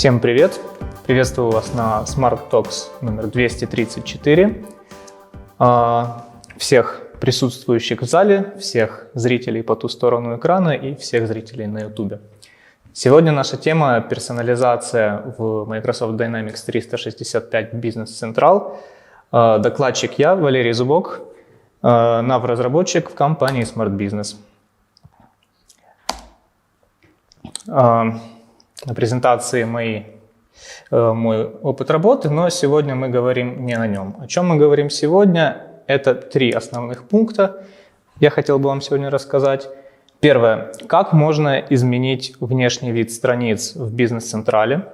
Всем привет! Приветствую вас на Smart Talks номер 234. Всех присутствующих в зале, всех зрителей по ту сторону экрана и всех зрителей на YouTube. Сегодня наша тема – персонализация в Microsoft Dynamics 365 Business Central. Докладчик я, Валерий Зубок, NAV-разработчик в компании Smart Business. На презентации мой опыт работы, но сегодня мы говорим не о нем. О чем мы говорим сегодня? Это 3 основных пункта. Я хотел бы вам сегодня рассказать. Первое. Как можно изменить внешний вид страниц в бизнес-централе.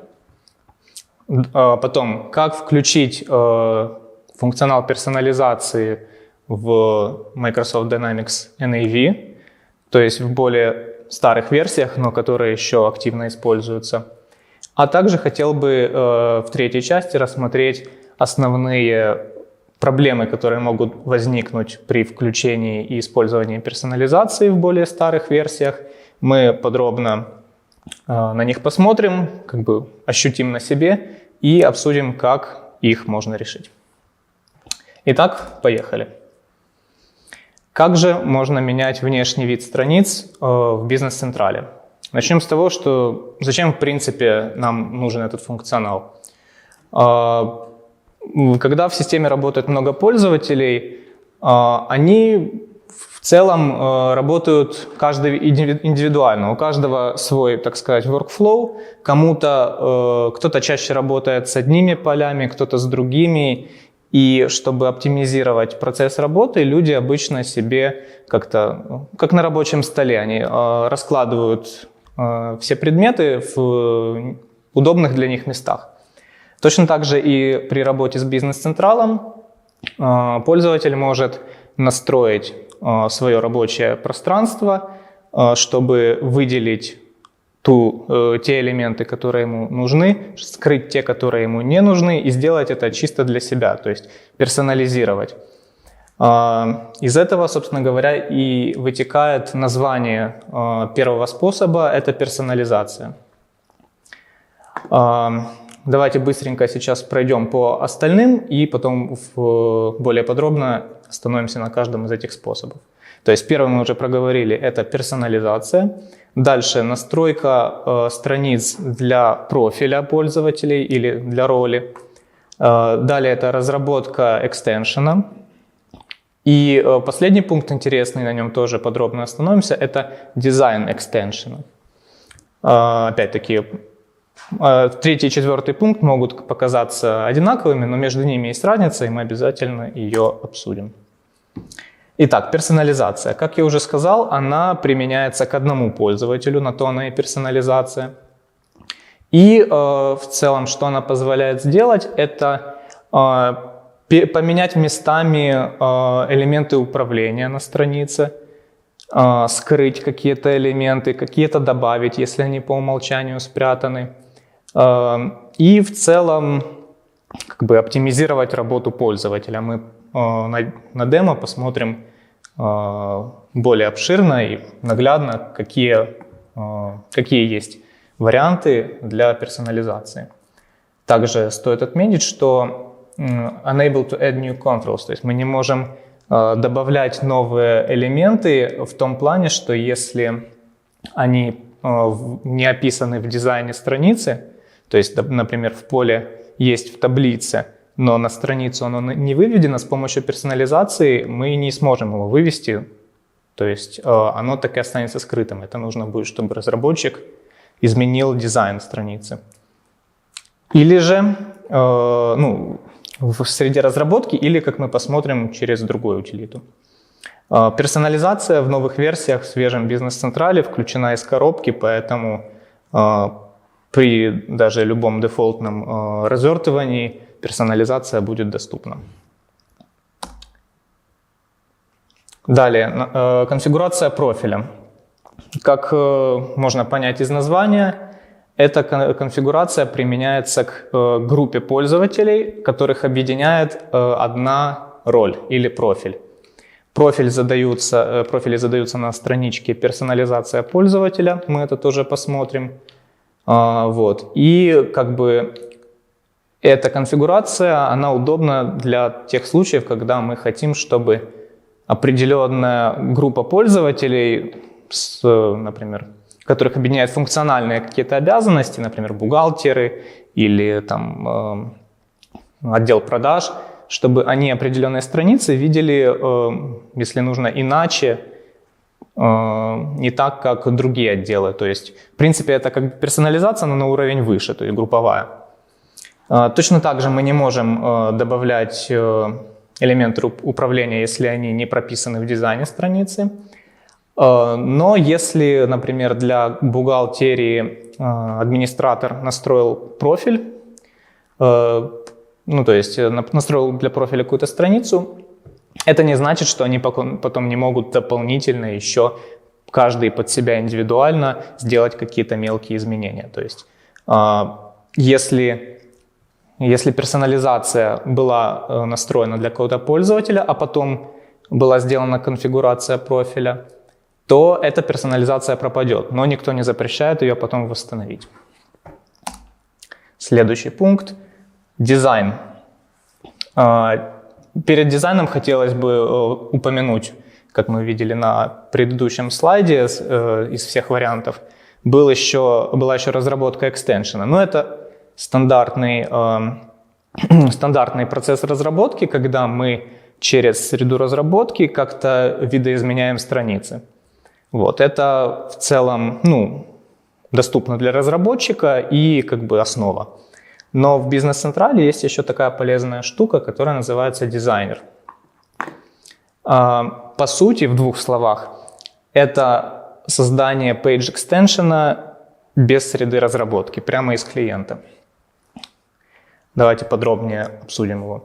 Потом, как включить функционал персонализации в Microsoft Dynamics NAV, то есть в более старых версиях, но которые еще активно используются. А также хотел бы в третьей части рассмотреть основные проблемы, которые могут возникнуть при включении и использовании персонализации в более старых версиях. Мы подробно на них посмотрим, ощутим на себе и обсудим, как их можно решить. Итак, поехали. Как же можно менять внешний вид страниц в бизнес-централе? Начнем с того, что зачем в принципе нам нужен этот функционал. Когда в системе работает много пользователей, они в целом работают каждый индивидуально. У каждого свой, так сказать, workflow. Кто-то чаще работает с одними полями, кто-то с другими. И чтобы оптимизировать процесс работы, люди обычно себе как на рабочем столе, они раскладывают все предметы в удобных для них местах. Точно так же и при работе с бизнес-централом пользователь может настроить свое рабочее пространство, чтобы выделить те элементы, которые ему нужны, скрыть те, которые ему не нужны, и сделать это чисто для себя, то есть персонализировать. Из этого, собственно говоря, и вытекает название первого способа – это персонализация. Давайте быстренько сейчас пройдем по остальным и потом более подробно остановимся на каждом из этих способов. То есть первый мы уже проговорили – это персонализация. Дальше настройка страниц для профиля пользователей или для роли. Далее это разработка экстеншена. И последний пункт интересный, на нем тоже подробно остановимся, это дизайн экстеншена. Опять-таки, третий и четвертый пункт могут показаться одинаковыми, но между ними есть разница, и мы обязательно ее обсудим. Итак, персонализация. Как я уже сказал, она применяется к одному пользователю, на то она и персонализация. И в целом, что она позволяет сделать, это поменять местами элементы управления на странице, скрыть какие-то элементы, какие-то добавить, если они по умолчанию спрятаны. И в целом оптимизировать работу пользователя. Мы на демо посмотрим более обширно и наглядно, какие есть варианты для персонализации. Также стоит отметить, что unable to add new controls, то есть мы не можем добавлять новые элементы в том плане, что если они не описаны в дизайне страницы, то есть, например, в поле есть в таблице, но на страницу оно не выведено, с помощью персонализации мы не сможем его вывести, то есть оно так и останется скрытым. Это нужно будет, чтобы разработчик изменил дизайн страницы. Или же в среде разработки, или, как мы посмотрим, через другую утилиту. Персонализация в новых версиях в свежем бизнес-централе включена из коробки, поэтому при даже любом дефолтном развертывании персонализация будет доступна. Далее, конфигурация профиля. Как можно понять из названия, эта конфигурация применяется к группе пользователей, которых объединяет одна роль или профиль. Профили задаются на страничке «Персонализация пользователя», мы это тоже посмотрим. Вот. И как бы эта конфигурация, она удобна для тех случаев, когда мы хотим, чтобы определенная группа пользователей, например, которых объединяют функциональные какие-то обязанности, например, бухгалтеры или там, отдел продаж, чтобы они определенные страницы видели, если нужно, иначе, не так, как другие отделы. То есть, в принципе, это как бы персонализация, но на уровень выше, то есть групповая. Точно так же мы не можем добавлять элементы управления, если они не прописаны в дизайне страницы. Но если, например, для бухгалтерии администратор настроил профиль, ну то есть настроил для профиля какую-то страницу, это не значит, что они потом не могут дополнительно еще каждый под себя индивидуально сделать какие-то мелкие изменения. То есть если персонализация была настроена для какого-то пользователя, а потом была сделана конфигурация профиля, то эта персонализация пропадет, но никто не запрещает ее потом восстановить. Следующий пункт – дизайн. Перед дизайном хотелось бы упомянуть, как мы видели на предыдущем слайде из всех вариантов, была еще разработка экстеншена. Но это стандартный процесс разработки, когда мы через среду разработки как-то видоизменяем страницы. Вот, это в целом доступно для разработчика и как бы основа. Но в бизнес-централе есть еще такая полезная штука, которая называется дизайнер. По сути, в двух словах, это создание page extension без среды разработки, прямо из клиента. Давайте подробнее обсудим его.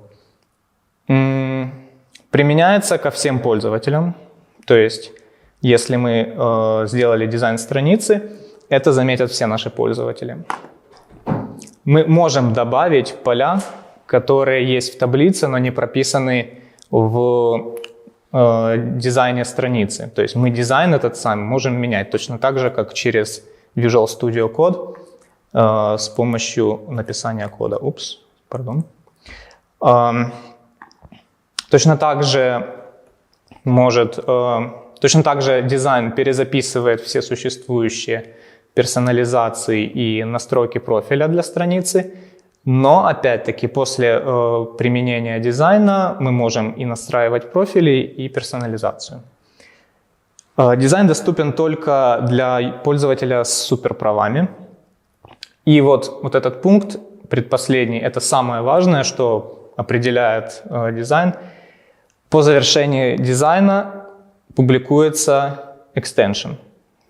Применяется ко всем пользователям, то есть если мы сделали дизайн страницы, это заметят все наши пользователи. Мы можем добавить поля, которые есть в таблице, но не прописаны в дизайне страницы. То есть мы дизайн этот сам можем менять точно так же, как через Visual Studio Code с помощью написания кода. Точно так же дизайн перезаписывает все существующие персонализации и настройки профиля для страницы, но опять-таки после применения дизайна мы можем и настраивать профили, и персонализацию. Дизайн доступен только для пользователя с суперправами. И вот этот пункт, предпоследний, это самое важное, что определяет дизайн. По завершении дизайна публикуется extension.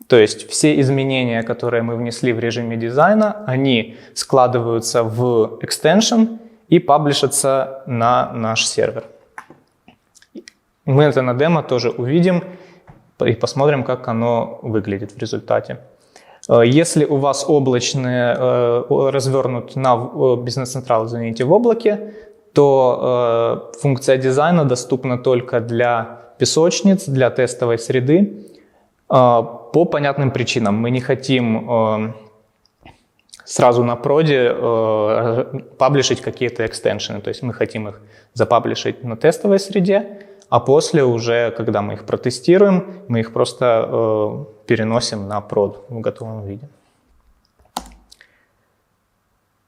То есть все изменения, которые мы внесли в режиме дизайна, они складываются в extension и паблишатся на наш сервер. Мы это на демо тоже увидим и посмотрим, как оно выглядит в результате. Если у вас облачные развернут на Business Central, извините, в облаке, то функция дизайна доступна только для песочниц, для тестовой среды. По понятным причинам. Мы не хотим сразу на проде паблишить какие-то экстеншены. То есть мы хотим их запаблишить на тестовой среде, а после уже, когда мы их протестируем, мы их просто переносим на прод в готовом виде.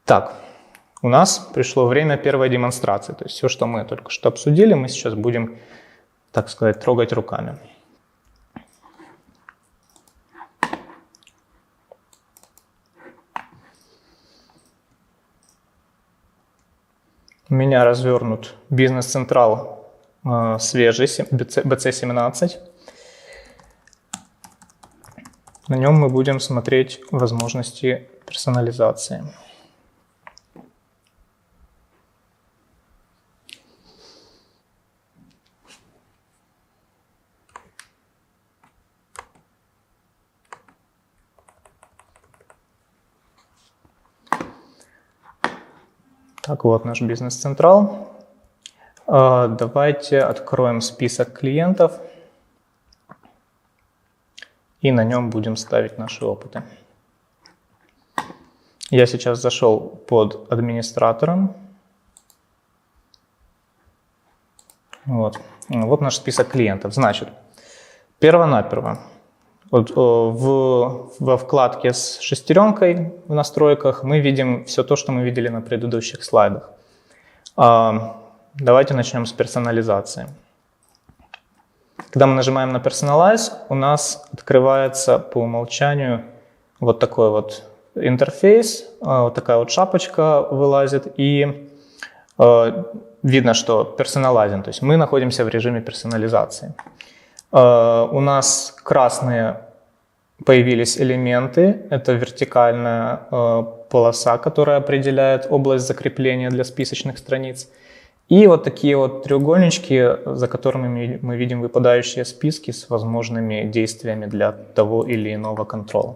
Так, у нас пришло время первой демонстрации. То есть все, что мы только что обсудили, мы сейчас будем, так сказать, трогать руками. У меня развернут Business Central свежий BC17. На нем мы будем смотреть возможности персонализации. Так, вот наш бизнес-централ. Давайте откроем список клиентов и на нем будем ставить наши опыты. Я сейчас зашел под администратором. Вот наш список клиентов. Значит, перво-наперво во вкладке с шестеренкой в настройках мы видим все то, что мы видели на предыдущих слайдах. Давайте начнем с персонализации. Когда мы нажимаем на Personalize, у нас открывается по умолчанию вот такой вот интерфейс, вот такая вот шапочка вылазит, и видно, что персонализен, то есть мы находимся в режиме персонализации. У нас красные появились элементы, это вертикальная полоса, которая определяет область закрепления для списочных страниц. И вот такие вот треугольнички, за которыми мы видим выпадающие списки с возможными действиями для того или иного контрола.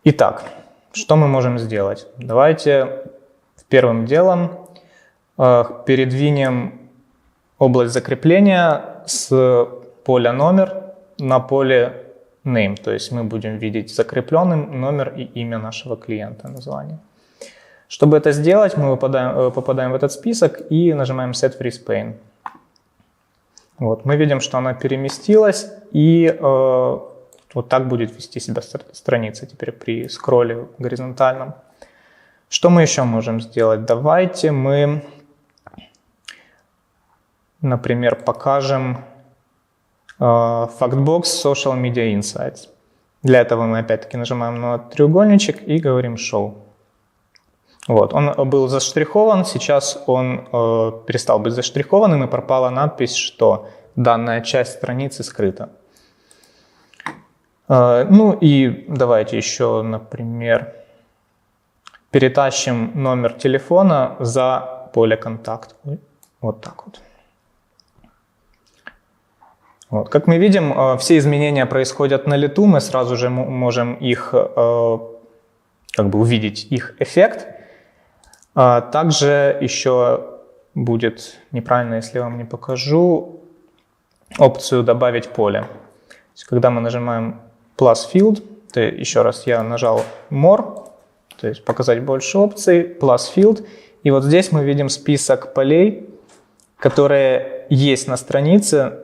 Итак, что мы можем сделать? Давайте первым делом передвинем область закрепления с поля номер на поле name. То есть мы будем видеть закрепленным номер и имя нашего клиента, название. Чтобы это сделать, мы попадаем в этот список и нажимаем Set Freeze Pane. Вот, мы видим, что она переместилась, и вот так будет вести себя страница теперь при скролле горизонтальном. Что мы еще можем сделать? Давайте мы, например, покажем Factbox Social Media Insights. Для этого мы опять-таки нажимаем на треугольничек и говорим Show. Вот, он был заштрихован, сейчас он перестал быть заштрихованным, и пропала надпись, что данная часть страницы скрыта. Ну и давайте еще, например, перетащим номер телефона за поле контакт. Вот так вот. Вот. Как мы видим, все изменения происходят на лету, мы сразу же можем их, увидеть их эффект. Также еще будет неправильно, если я вам не покажу опцию «Добавить поле». То есть, когда мы нажимаем Plus Field, то еще раз я нажал More, то есть показать больше опций, Plus Field, и вот здесь мы видим список полей, которые есть на странице,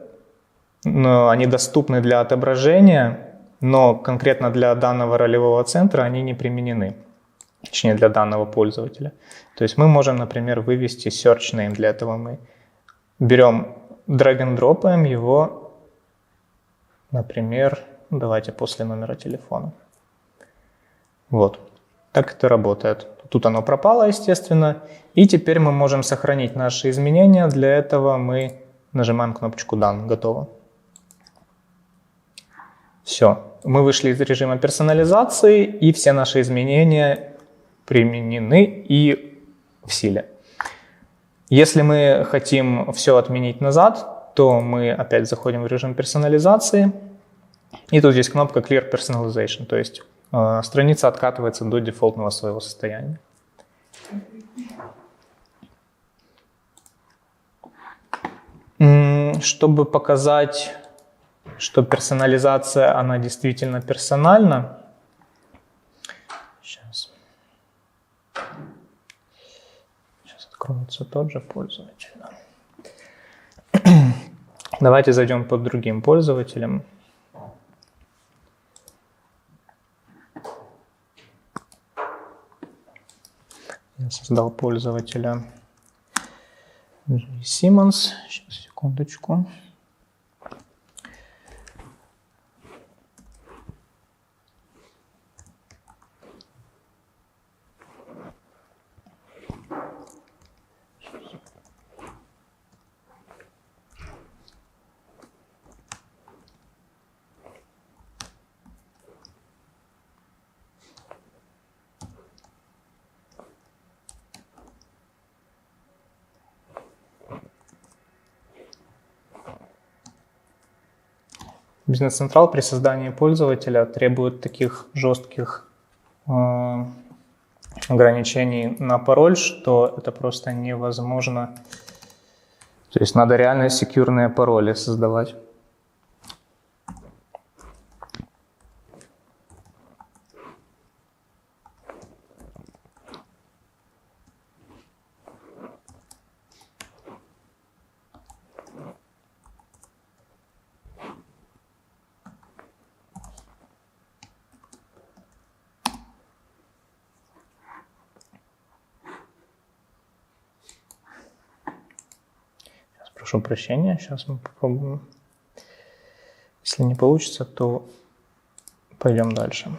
но они доступны для отображения, но конкретно для данного ролевого центра они не применены. Точнее, для данного пользователя. То есть мы можем, например, вывести search name. Для этого мы берем, drag-and-дропаем его, например, давайте после номера телефона. Вот. Так это работает. Тут оно пропало, естественно. И теперь мы можем сохранить наши изменения. Для этого мы нажимаем кнопочку Done. Готово. Все. Мы вышли из режима персонализации, и все наши изменения применены и в силе. Если мы хотим все отменить назад, то мы опять заходим в режим персонализации. И тут есть кнопка Clear Personalization, то есть страница откатывается до дефолтного своего состояния. Чтобы показать, что персонализация, она действительно персональна, сейчас откроется тот же пользователь. Давайте зайдем под другим пользователем. Я создал пользователя Simmons. Сейчас, секундочку. Business Central при создании пользователя требует таких жестких ограничений на пароль, что это просто невозможно. То есть надо реально секьюрные пароли создавать. Прошу прощения, сейчас мы попробуем. Если не получится, то пойдем дальше.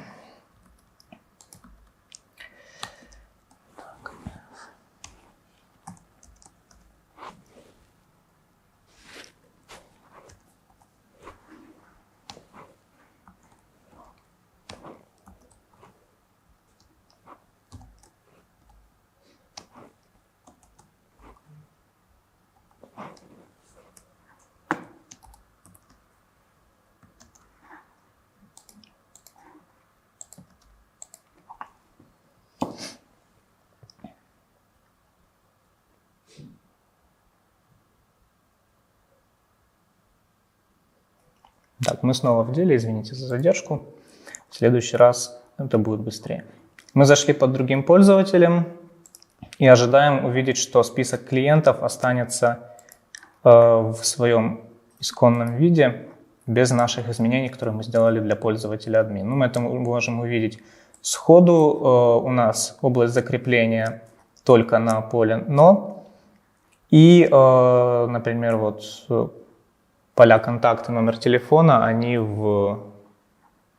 Так, мы снова в деле, извините за задержку. В следующий раз это будет быстрее. Мы зашли под другим пользователем и ожидаем увидеть, что список клиентов останется в своем исконном виде без наших изменений, которые мы сделали для пользователя админ. Мы это можем увидеть сходу. У нас область закрепления только на поле «но». И, например, вот поля контакта, номер телефона, они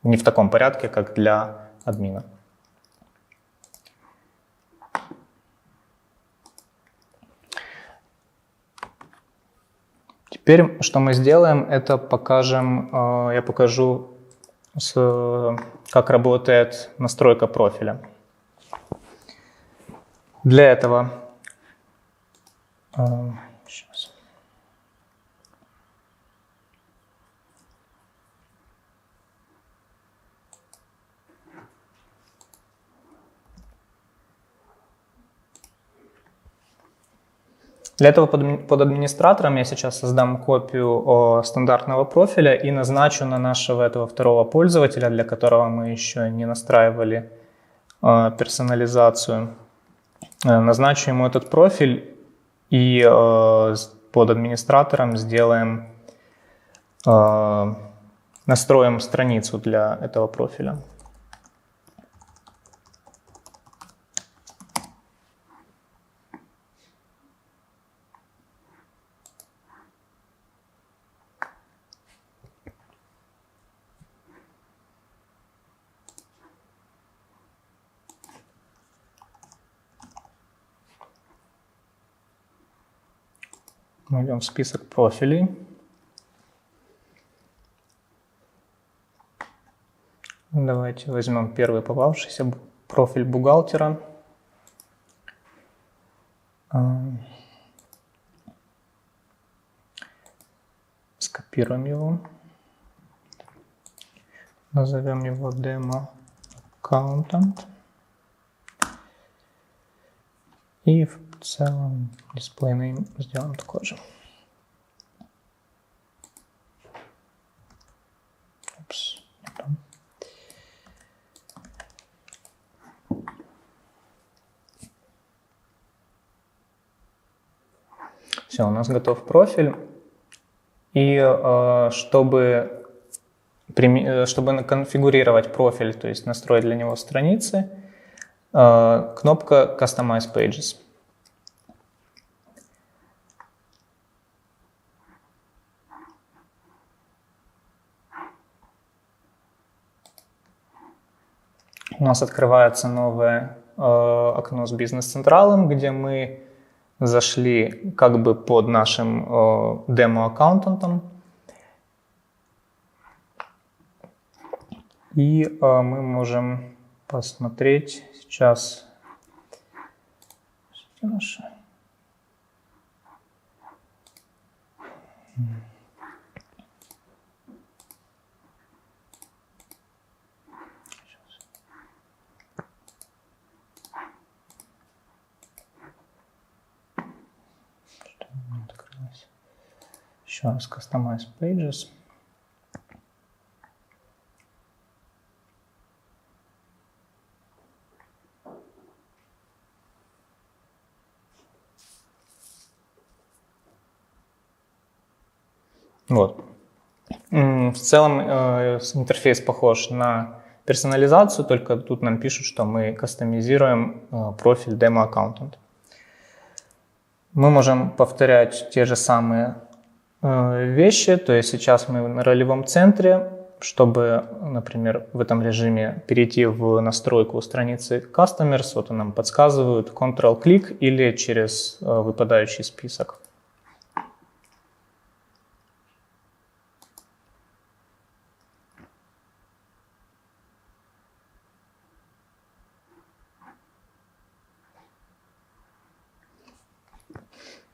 не в таком порядке, как для админа. Теперь, что мы сделаем, это покажем, я покажу, как работает настройка профиля. Для этого сейчас. Для этого под администратором я сейчас создам копию стандартного профиля и назначу на нашего этого второго пользователя, для которого мы еще не настраивали персонализацию. Назначу ему этот профиль и под администратором сделаем, настроим страницу для этого профиля. Мы идем в список профилей. Давайте возьмем первый попавшийся профиль бухгалтера. Скопируем его. Назовем его Demo Accountant. И в целом display name сделаем такой же. Все, у нас готов профиль. И чтобы конфигурировать профиль, то есть настроить для него страницы, кнопка Customize Pages. У нас открывается новое окно с бизнес-централом, где мы зашли как бы под нашим демо-аккаунтантом. И мы можем посмотреть сейчас. Еще раз Customize Pages. Вот. В целом интерфейс похож на персонализацию, только тут нам пишут, что мы кастомизируем профиль Demo Accountant. Мы можем повторять те же самые вещи. То есть сейчас мы на ролевом центре. Чтобы, например, в этом режиме перейти в настройку страницы Customers, вот нам подсказывают Ctrl-клик или через выпадающий список.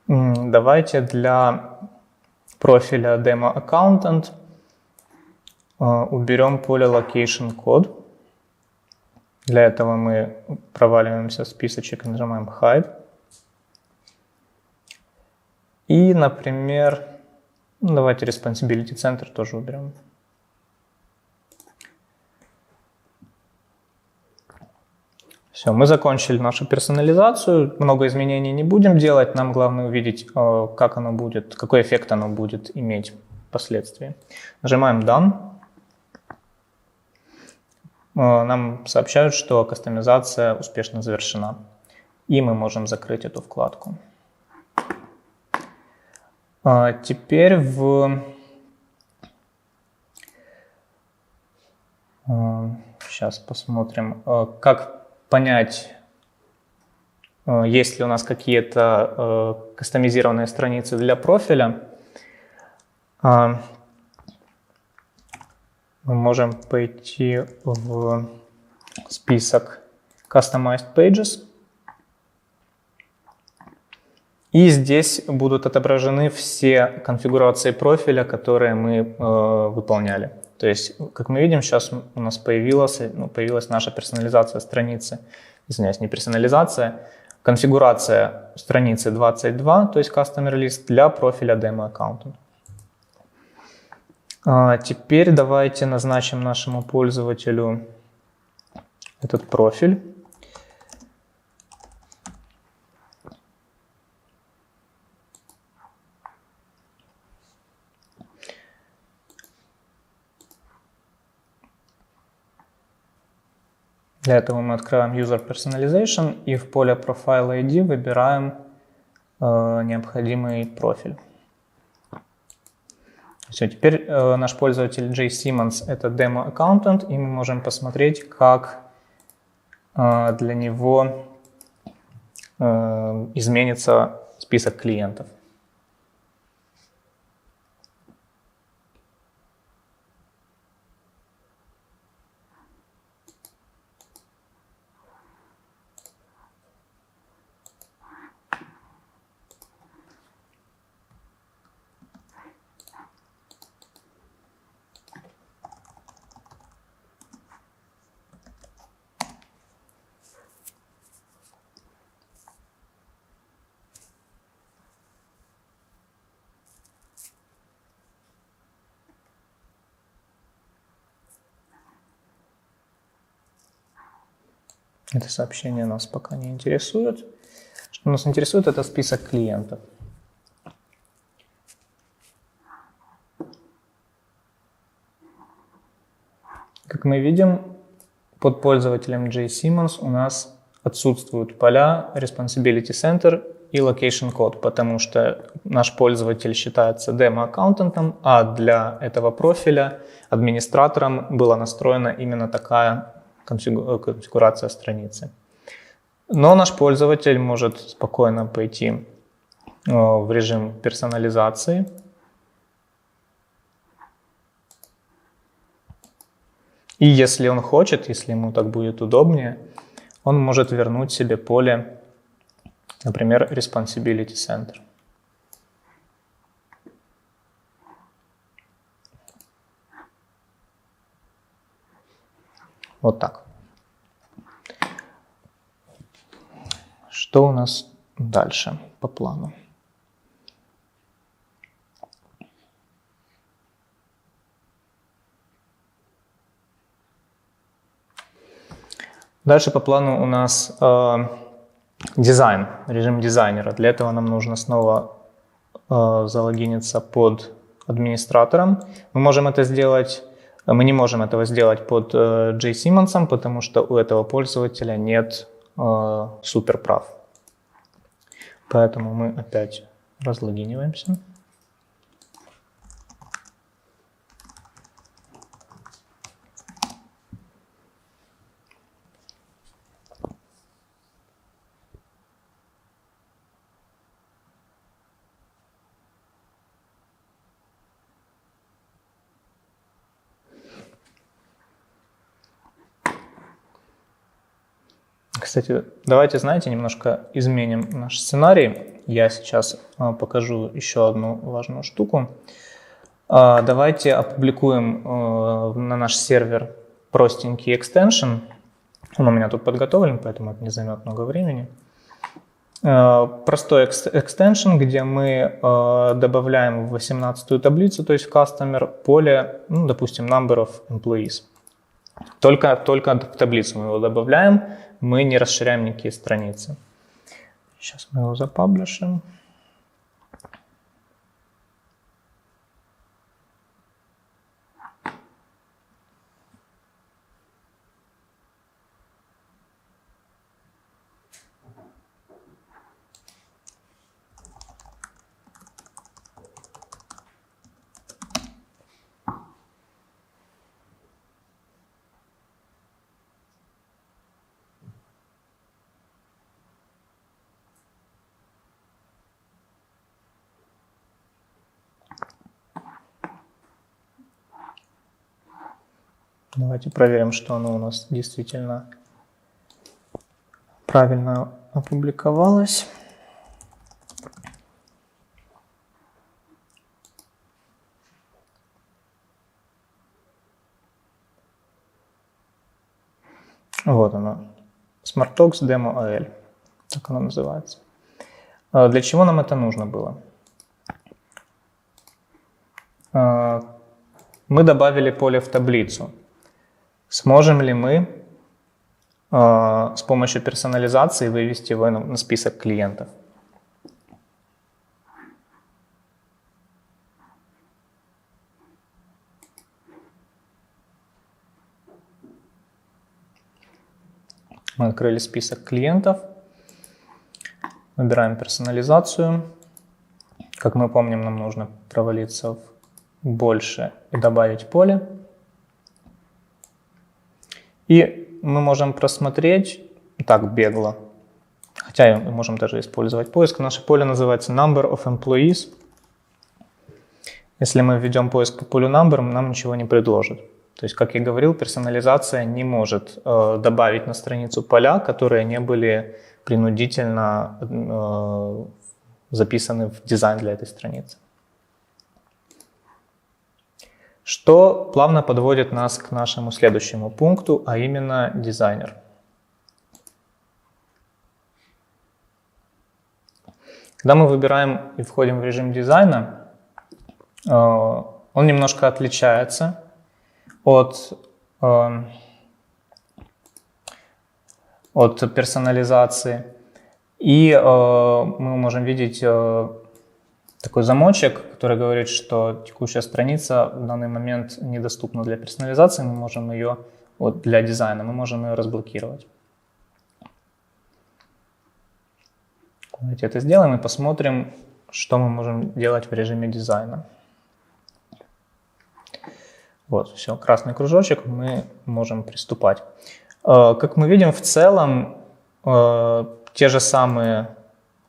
Давайте для профиля Demo Accountant уберем поле Location Code. Для этого мы проваливаемся в списочек и нажимаем Hide. И, например, давайте Responsibility Center тоже уберем. Все, мы закончили нашу персонализацию. Много изменений не будем делать. Нам главное увидеть, как оно будет, какой эффект оно будет иметь впоследствии. Нажимаем Done. Нам сообщают, что кастомизация успешно завершена. И мы можем закрыть эту вкладку. Теперь сейчас посмотрим, как понять, есть ли у нас какие-то кастомизированные страницы для профиля. Мы можем пойти в список Customized Pages. И здесь будут отображены все конфигурации профиля, которые мы выполняли. То есть, как мы видим, сейчас у нас появилась наша персонализация страницы. Извиняюсь, не персонализация, конфигурация страницы 22, то есть Customer List для профиля Demo Accountant. Теперь давайте назначим нашему пользователю этот профиль. Для этого мы открываем User Personalization и в поле Profile ID выбираем необходимый профиль. Все, теперь наш пользователь J. Simmons — это Demo Accountant, и мы можем посмотреть, как для него изменится список клиентов. Это сообщение нас пока не интересует. Что нас интересует, это список клиентов. Как мы видим, под пользователем J. Simmons у нас отсутствуют поля Responsibility Center и Location Code, потому что наш пользователь считается демо-аккаунтантом, а для этого профиля администратором была настроена именно такая конфигурация страницы. Но наш пользователь может спокойно пойти в режим персонализации. И если он хочет, если ему так будет удобнее, он может вернуть себе поле, например, Responsibility Center. Вот так. Что у нас дальше по плану? Дальше по плану у нас дизайн, режим дизайнера. Для этого нам нужно снова залогиниться под администратором. Мы не можем этого сделать под J. Simmons, потому что у этого пользователя нет суперправ. Поэтому мы опять разлогиниваемся. Кстати, давайте, знаете, немножко изменим наш сценарий. Я сейчас покажу еще одну важную штуку. Давайте опубликуем на наш сервер простенький экстеншн. Он у меня тут подготовлен, поэтому это не займет много времени. Простой экстеншн, где мы добавляем в 18-ю таблицу, то есть в customer, поле, ну, допустим, number of employees. Только в таблицу мы его добавляем, мы не расширяем никакие страницы. Сейчас мы его запаблишим. Давайте проверим, что оно у нас действительно правильно опубликовалось. Вот оно. SmartTalks Demo AL. Так оно называется. Для чего нам это нужно было? Мы добавили поле в таблицу. Сможем ли мы с помощью персонализации вывести его на список клиентов? Мы открыли список клиентов, выбираем персонализацию. Как мы помним, нам нужно провалиться в «Больше» и добавить поле. И мы можем просмотреть так бегло, хотя мы можем даже использовать поиск. Наше поле называется Number of Employees. Если мы введем поиск по полю Number, нам ничего не предложит. То есть, как я говорил, персонализация не может добавить на страницу поля, которые не были принудительно записаны в дизайн для этой страницы. Что плавно подводит нас к нашему следующему пункту, а именно дизайнер. Когда мы выбираем и входим в режим дизайна, он немножко отличается от персонализации. И мы можем видеть такой замочек, который говорит, что текущая страница в данный момент недоступна для персонализации, мы можем ее, для дизайна, мы можем ее разблокировать. Давайте это сделаем и посмотрим, что мы можем делать в режиме дизайна. Вот, все, красный кружочек, мы можем приступать. Как мы видим, в целом те же самые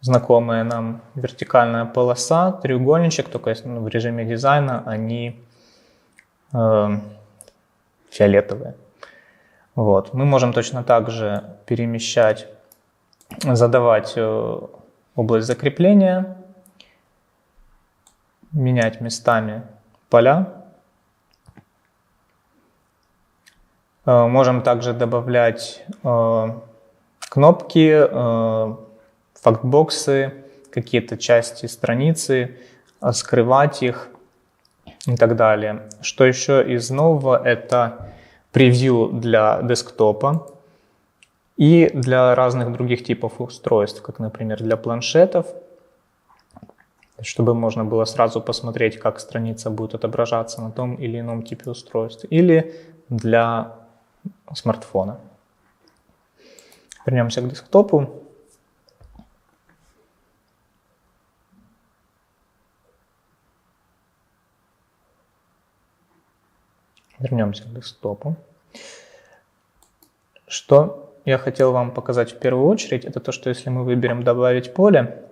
знакомая нам вертикальная полоса, треугольничек, только в режиме дизайна они фиолетовые. Вот. Мы можем точно так же перемещать, задавать область закрепления, менять местами поля. Можем также добавлять кнопки, фактбоксы, какие-то части страницы, скрывать их и так далее. Что еще из нового? Это превью для десктопа и для разных других типов устройств, как, например, для планшетов, чтобы можно было сразу посмотреть, как страница будет отображаться на том или ином типе устройств, или для смартфона. Вернемся к десктопу. Вернемся к десктопу. Что я хотел вам показать в первую очередь, это то, что если мы выберем «Добавить поле»,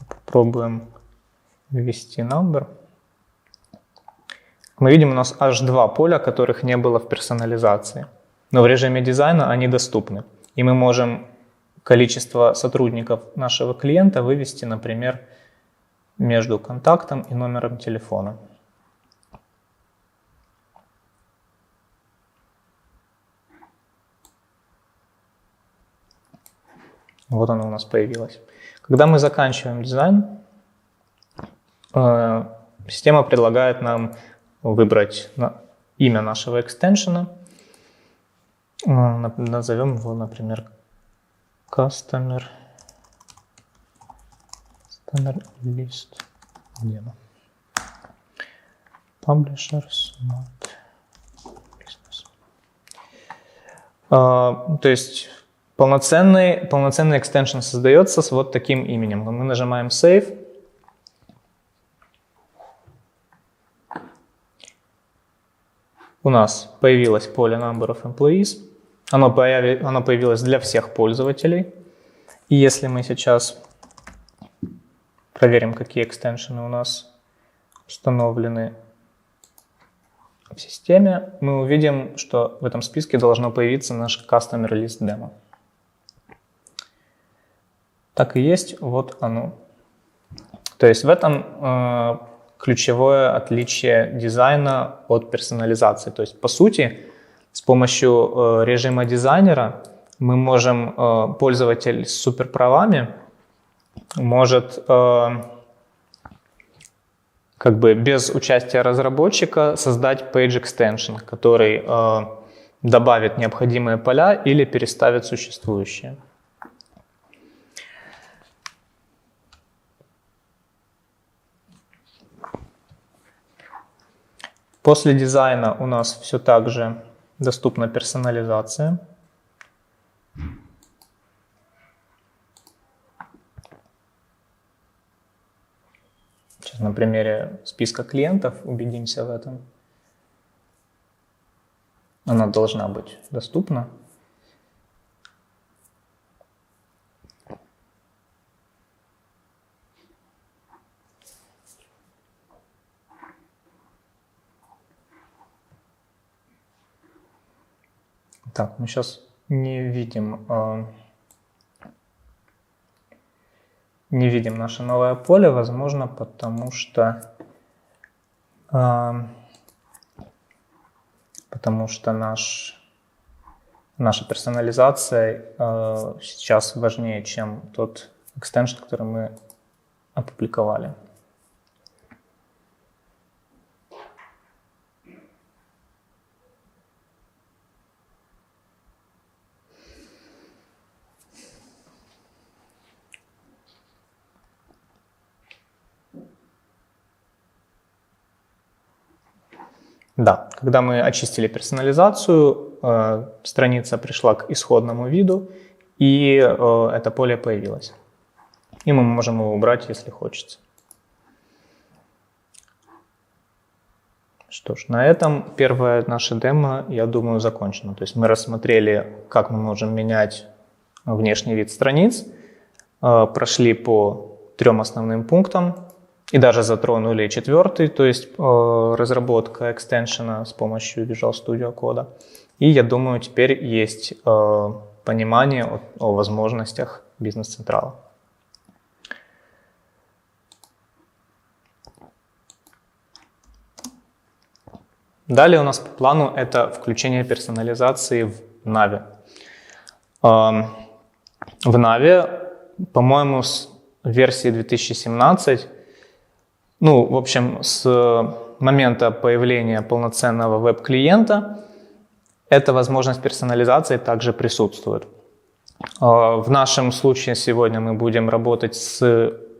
попробуем ввести number, мы видим, у нас аж два поля, которых не было в персонализации. но в режиме дизайна они доступны. И мы можем количество сотрудников нашего клиента вывести, например, между контактом и номером телефона. Вот оно у нас появилось. Когда мы заканчиваем дизайн, система предлагает нам выбрать имя нашего экстеншена. Назовем его, например, Customer List Demo. Publisher Smart Business. То есть полноценный экстеншн создается с вот таким именем. Мы нажимаем Save. У нас появилось поле Number of Employees. Оно появилось для всех пользователей. И если мы сейчас проверим, какие экстеншены у нас установлены в системе, мы увидим, что в этом списке должно появиться наш Customer List Demo. Так и есть, вот оно. То есть в этом ключевое отличие дизайна от персонализации. То есть, по сути, с помощью режима дизайнера мы можем, пользователь с суперправами может как бы без участия разработчика создать page extension, который добавит необходимые поля или переставит существующие. После дизайна у нас все так же доступна персонализация. Сейчас на примере списка клиентов убедимся в этом. Она должна быть доступна. Так, мы сейчас не видим наше новое поле, возможно, потому что наша персонализация сейчас важнее, чем тот экстеншн, который мы опубликовали. Да, когда мы очистили персонализацию, страница пришла к исходному виду, и это поле появилось. И мы можем его убрать, если хочется. Что ж, на этом первое наше демо, я думаю, закончено. То есть мы рассмотрели, как мы можем менять внешний вид страниц, прошли по 3 основным пунктам. И даже затронули 4-й, то есть разработка экстеншена с помощью Visual Studio Code. И я думаю, теперь есть понимание о возможностях бизнес-централа. Далее у нас по плану это включение персонализации в Navi. В Navi, по-моему, с версии 2017, ну, в общем, с момента появления полноценного веб-клиента эта возможность персонализации также присутствует. В нашем случае сегодня мы будем работать с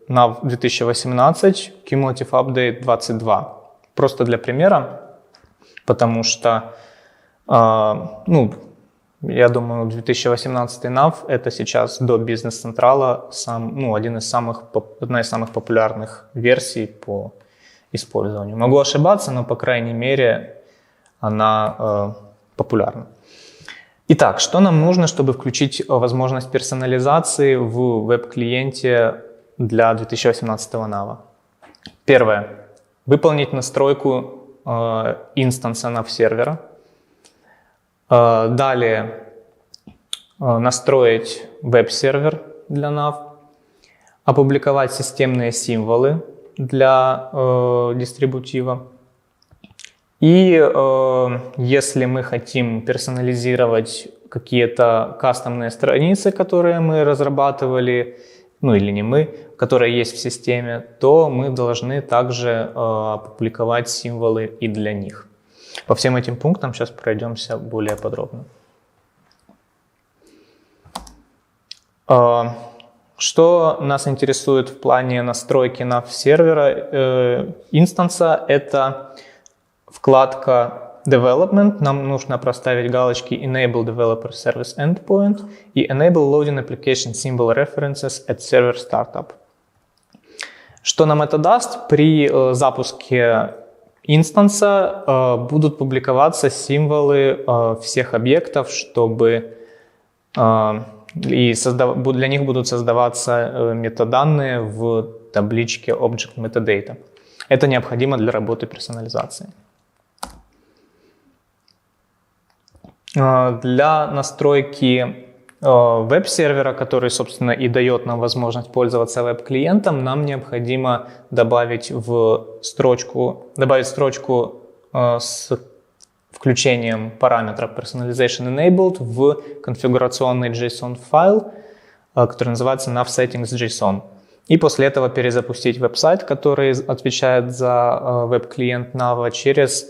NAV 2018 Cumulative Update 22. Просто для примера, потому что, ну, я думаю, 2018 NAV это сейчас до бизнес-централа одна из самых популярных версий по использованию. Могу ошибаться, но по крайней мере она популярна. Итак, что нам нужно, чтобы включить возможность персонализации в веб-клиенте для 2018 NAV? Первое. Выполнить настройку инстанса NAV сервера. Далее настроить веб-сервер для NAV, опубликовать системные символы для дистрибутива. И если мы хотим персонализировать какие-то кастомные страницы, которые мы разрабатывали, ну или не мы, которые есть в системе, то мы должны также опубликовать символы и для них. По всем этим пунктам сейчас пройдемся более подробно. Что нас интересует в плане настройки NAV сервера инстанса, это вкладка Development. Нам нужно проставить галочки Enable Developer Service Endpoint и Enable Loading Application Symbol References at Server Startup. Что нам это даст? При запуске инстанса будут публиковаться символы всех объектов, чтобы для них будут создаваться метаданные в табличке Object Metadata. Это необходимо для работы персонализации. Для настройки веб-сервера, который, собственно, и дает нам возможность пользоваться веб-клиентом, нам необходимо добавить строчку с включением параметра Personalization Enabled в конфигурационный JSON файл, который называется navsettings.json. И после этого перезапустить веб-сайт, который отвечает за веб-клиент NAV через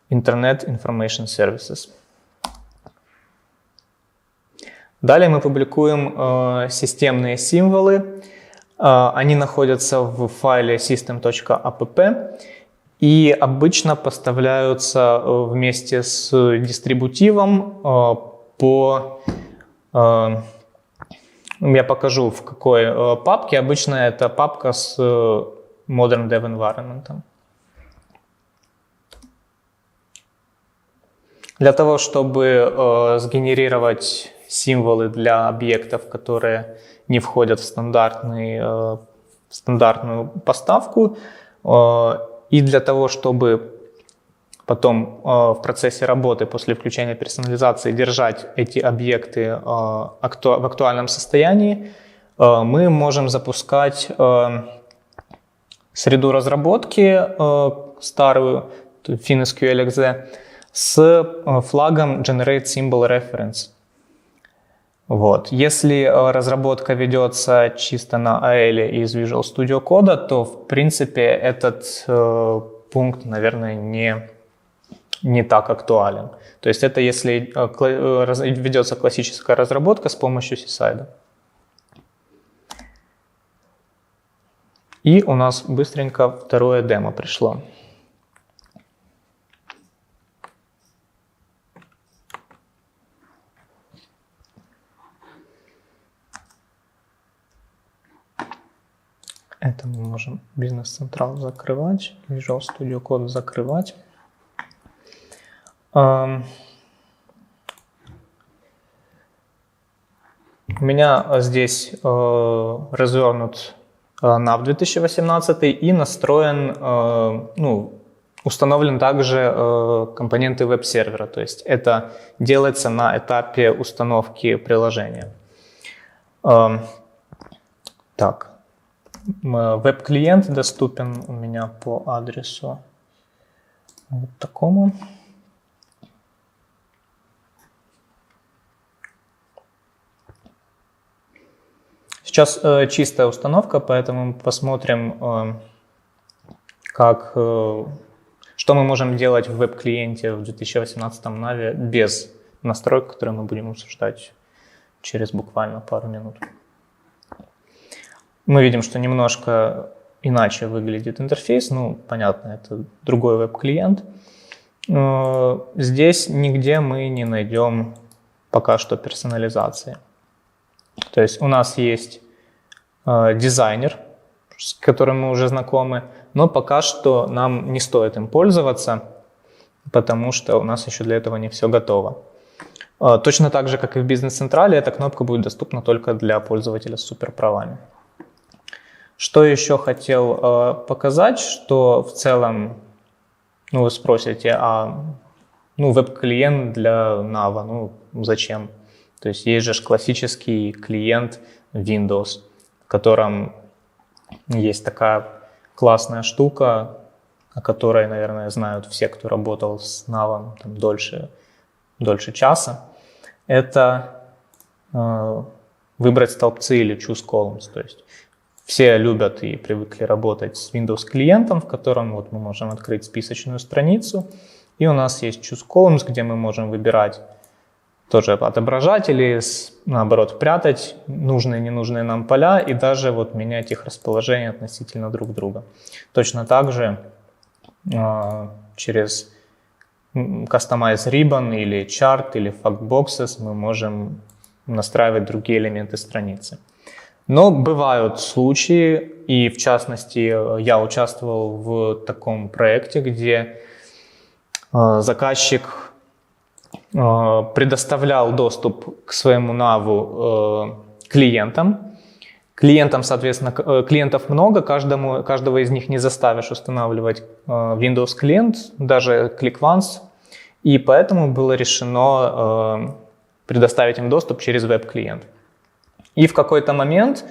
Internet Information Services. Далее мы публикуем системные символы. Они находятся в файле system.app и обычно поставляются вместе с дистрибутивом я покажу, в какой папке. Обычно это папка с Modern Dev Environment. Для того, чтобы сгенерировать символы для объектов, которые не входят в стандартную поставку, и для того, чтобы потом в процессе работы после включения персонализации держать эти объекты в актуальном состоянии, мы можем запускать среду разработки старую, FinSQL.exe, с флагом Generate Symbol Reference. Вот. Если разработка ведется чисто на AL из Visual Studio Code, то в принципе этот пункт, наверное, не так актуален. То есть это если ведется классическая разработка с помощью Seaside. И у нас быстренько второе демо пришло. Это мы можем Business Central закрывать, Visual Studio Code закрывать. У меня здесь развернут NAV 2018 и настроен, установлен также компоненты веб-сервера. То есть это делается на этапе установки приложения. Так. Веб-клиент доступен у меня по адресу вот такому. Сейчас чистая установка, поэтому мы посмотрим, что мы можем делать в веб-клиенте в 2018 NAV без настроек, которые мы будем обсуждать через буквально пару минут. Мы видим, что немножко иначе выглядит интерфейс. Понятно, это другой веб-клиент. Здесь нигде мы не найдем пока что персонализации. То есть у нас есть дизайнер, с которым мы уже знакомы, но пока что нам не стоит им пользоваться, потому что у нас еще для этого не все готово. Точно так же, как и в бизнес-централе, эта кнопка будет доступна только для пользователя с суперправами. Что еще хотел показать, что в целом, вы спросите, ну, веб-клиент для Nava, ну, зачем? То есть же классический клиент Windows, в котором есть такая классная штука, о которой, наверное, знают все, кто работал с Nava там, дольше часа. Это выбрать столбцы или choose columns. То есть все любят и привыкли работать с Windows клиентом, в котором вот мы можем открыть списочную страницу, и у нас есть choose columns, где мы можем выбирать тоже отображать или наоборот прятать нужные и ненужные нам поля и даже вот менять их расположение относительно друг друга. Точно так же через Customize Ribbon или Chart или Factboxes мы можем настраивать другие элементы страницы. Но бывают случаи, и в частности я участвовал в таком проекте, где заказчик предоставлял доступ к своему Nav клиентам. Клиентам, соответственно, клиентов много, каждого из них не заставишь устанавливать Windows клиент, даже click once, и поэтому было решено предоставить им доступ через веб-клиент. И в какой-то момент,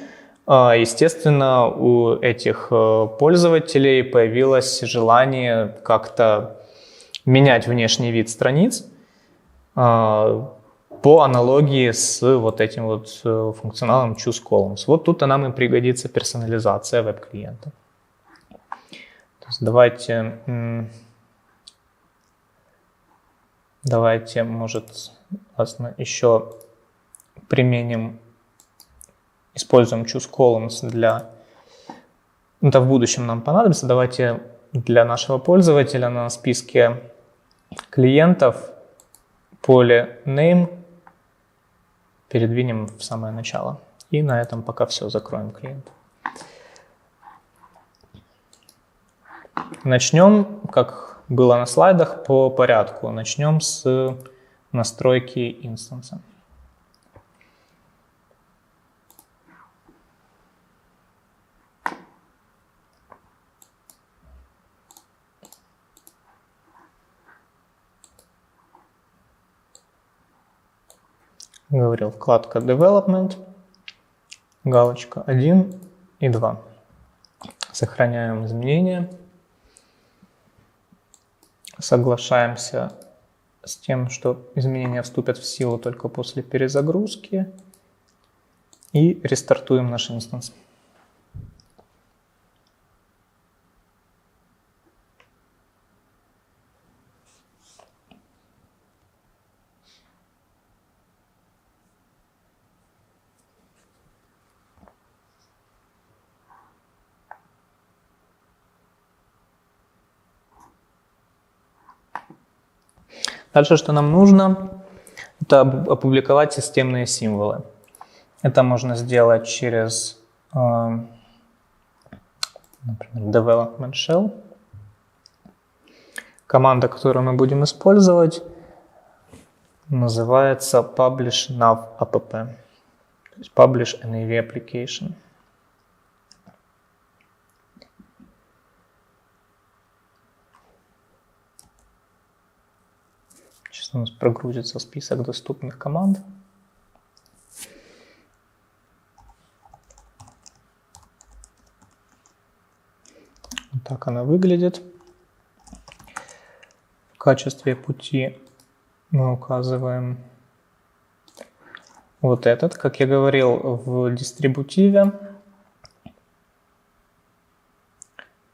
естественно, у этих пользователей появилось желание как-то менять внешний вид страниц по аналогии с вот этим вот функционалом choose columns. Вот тут нам и пригодится персонализация веб-клиента. То есть давайте, может, еще используем choose columns это в будущем нам понадобится. Давайте для нашего пользователя на списке клиентов поле name передвинем в самое начало. И на этом пока все, закроем клиент. Начнем, как было на слайдах, по порядку. Начнем с настройки инстанса. Говорил, вкладка Development, галочка 1 и 2. Сохраняем изменения. Соглашаемся с тем, что изменения вступят в силу только после перезагрузки. И рестартуем наш инстанс. Дальше, что нам нужно, это опубликовать системные символы. Это можно сделать через, например, development shell. Команда, которую мы будем использовать, называется publish nav app, то есть publish nav application. Сейчас у нас прогрузится список доступных команд. Вот так она выглядит. В качестве пути мы указываем вот этот, как я говорил, в дистрибутиве.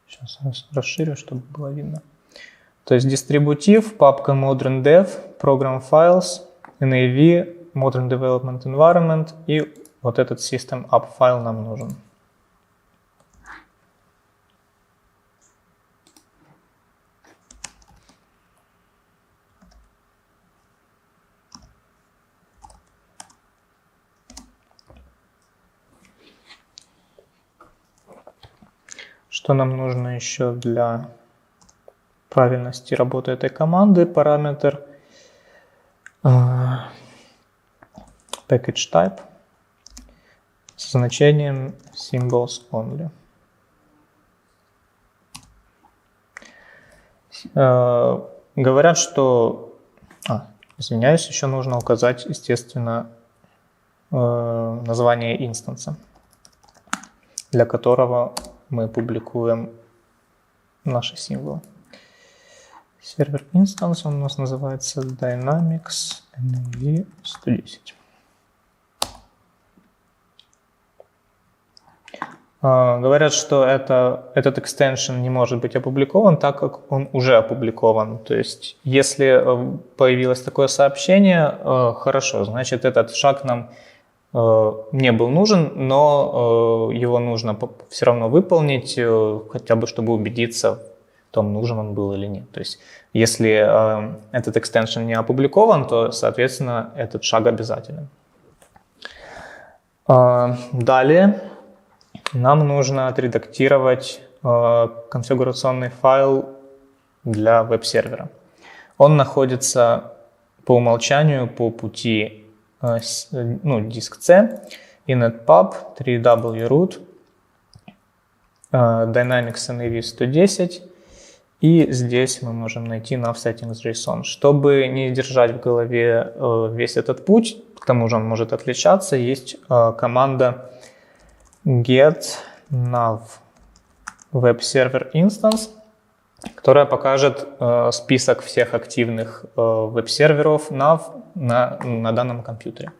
Сейчас расширю, чтобы было видно. То есть дистрибутив, папка Modern Dev, Program Files, NAV, Modern Development Environment и вот этот System App файл нам нужен. Что нам нужно еще для правильности работы этой команды? Параметр package type с значением symbols only. Говорят, что Извиняюсь, еще нужно указать, естественно, название инстанса, для которого мы публикуем наши символы. Сервер инстанс у нас называется Dynamics NMV 110. Говорят, что этот экстеншн не может быть опубликован, так как он уже опубликован. То есть, если появилось такое сообщение, хорошо, значит, этот шаг нам не был нужен, но его нужно все равно выполнить, хотя бы чтобы убедиться в том, нужен он был или нет. То есть, если этот экстеншн не опубликован, то, соответственно, этот шаг обязателен. Далее нам нужно отредактировать конфигурационный файл для веб-сервера. Он находится по умолчанию по пути диск C, inetpub, 3w-root, Dynamics NAV 110, и здесь мы можем найти nav-settings.json. Чтобы не держать в голове весь этот путь, к тому же он может отличаться, есть команда get nav web server instance, которая покажет список всех активных веб-серверов nav на данном компьютере.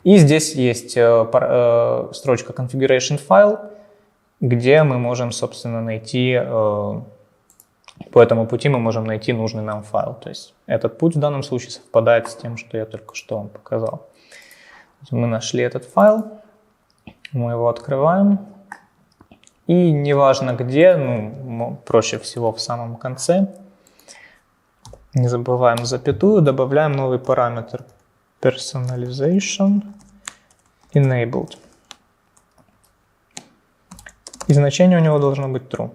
И здесь есть строчка configuration file, где мы можем, собственно, найти, по этому пути мы можем найти нужный нам файл. То есть этот путь в данном случае совпадает с тем, что я только что вам показал. Мы нашли этот файл. Мы его открываем, и неважно где, проще всего в самом конце, не забываем запятую, добавляем новый параметр personalization enabled. И значение у него должно быть true.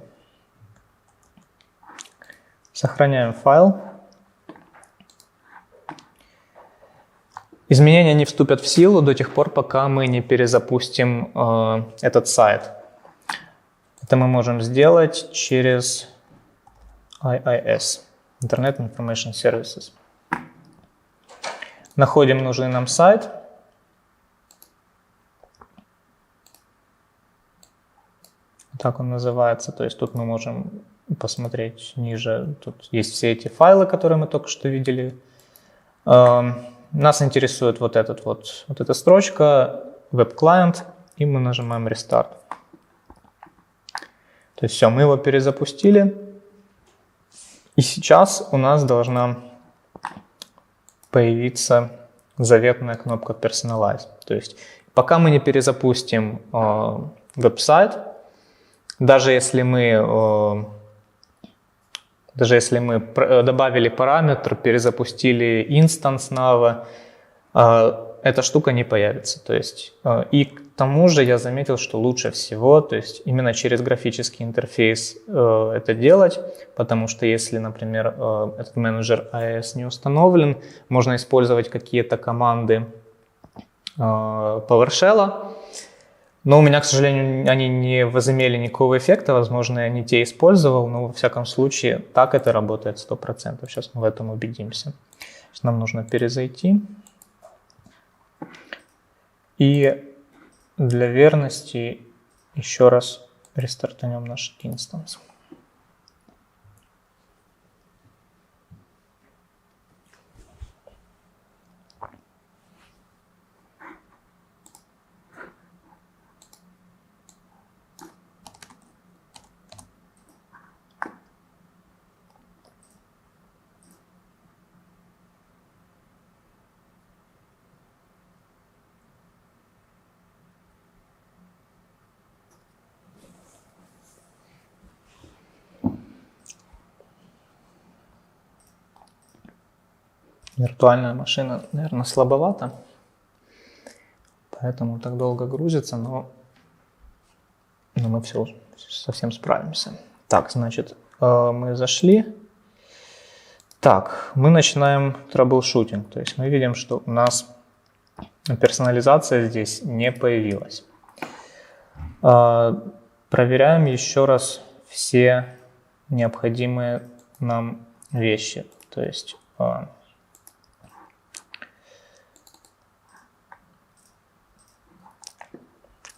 Сохраняем файл. Изменения не вступят в силу до тех пор, пока мы не перезапустим этот сайт. Это мы можем сделать через IIS, Internet Information Services. Находим нужный нам сайт. Так он называется. То есть тут мы можем посмотреть ниже. Тут есть все эти файлы, которые мы только что видели. Нас интересует вот эта строчка, веб-клиент, и мы нажимаем Restart. То есть все, мы его перезапустили. И сейчас у нас должна появиться заветная кнопка Personalize. То есть пока мы не перезапустим веб-сайт, даже если мы добавили параметр, перезапустили инстанс nav, эта штука не появится. То есть, и к тому же я заметил, что лучше всего, то есть именно через графический интерфейс это делать, потому что если, например, этот менеджер AES не установлен, можно использовать какие-то команды PowerShell, но у меня, к сожалению, они не возымели никакого эффекта, возможно, я не те использовал, но во всяком случае так это работает 100%. Сейчас мы в этом убедимся. Сейчас нам нужно перезайти. И для верности еще раз рестартанем наш инстанс. Виртуальная машина, наверное, слабовата, поэтому так долго грузится, но мы все совсем справимся. Так, значит, мы зашли. Так, мы начинаем траблшутинг, то есть мы видим, что у нас персонализация здесь не появилась. Проверяем еще раз все необходимые нам вещи, то есть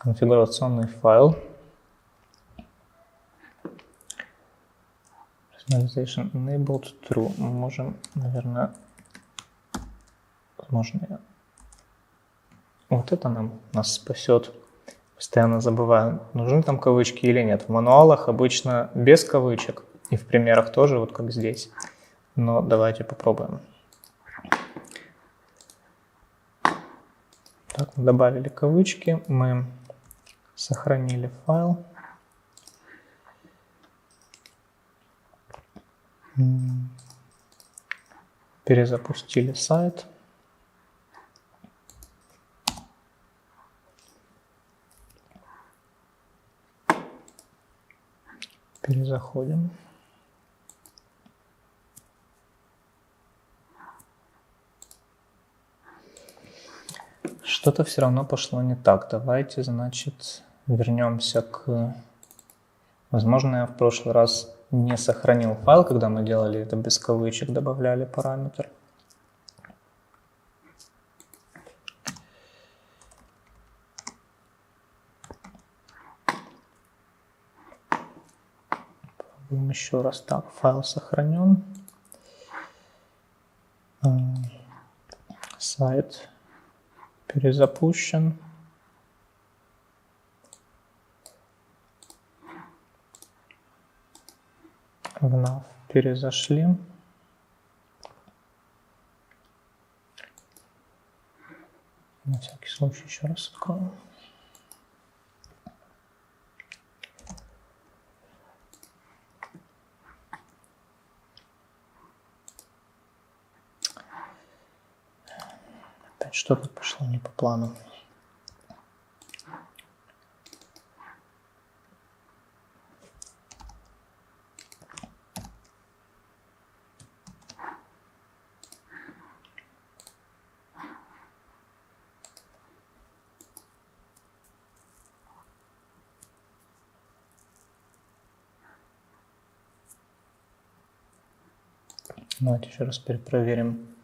конфигурационный файл. Personalization enabled true. Мы можем, наверное, возможно, вот это нас спасет. Постоянно забываю, нужны там кавычки или нет. В мануалах обычно без кавычек. И в примерах тоже, вот как здесь. Но давайте попробуем. Так, добавили кавычки. Мы сохранили файл. Перезапустили сайт. Перезаходим. Что-то все равно пошло не так. Давайте, значит, вернемся к... Возможно, я в прошлый раз не сохранил файл, когда мы делали это без кавычек, добавляли параметр. Попробуем еще раз. Так, файл сохранен. Сайт перезапущен. Вновь перезашли. На всякий случай еще раз откроем. Опять что-то пошло не по плану. Давайте еще раз перепроверим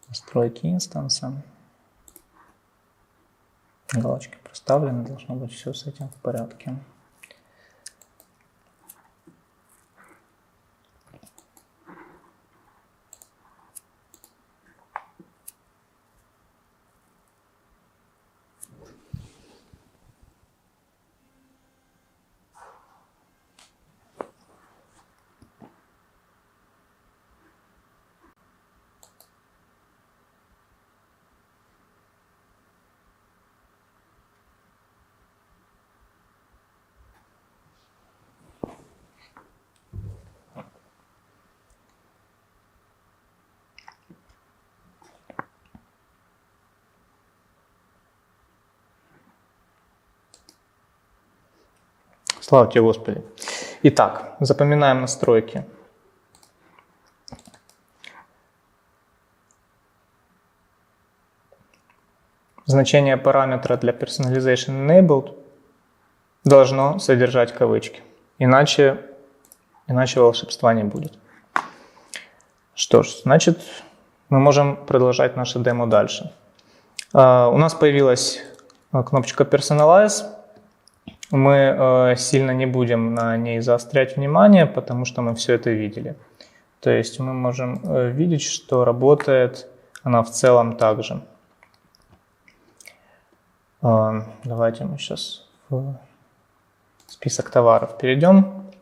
настройки инстанса. Галочки проставлены, должно быть все с этим в порядке. Слава тебе, Господи. Итак, запоминаем настройки. Значение параметра для Personalization Enabled должно содержать кавычки. Иначе волшебства не будет. Что ж, значит, мы можем продолжать наше демо дальше. У нас появилась кнопочка Personalize. Мы сильно не будем на ней заострять внимание, потому что мы все это видели. То есть мы можем видеть, что работает она в целом так же. Давайте мы сейчас в список товаров перейдем.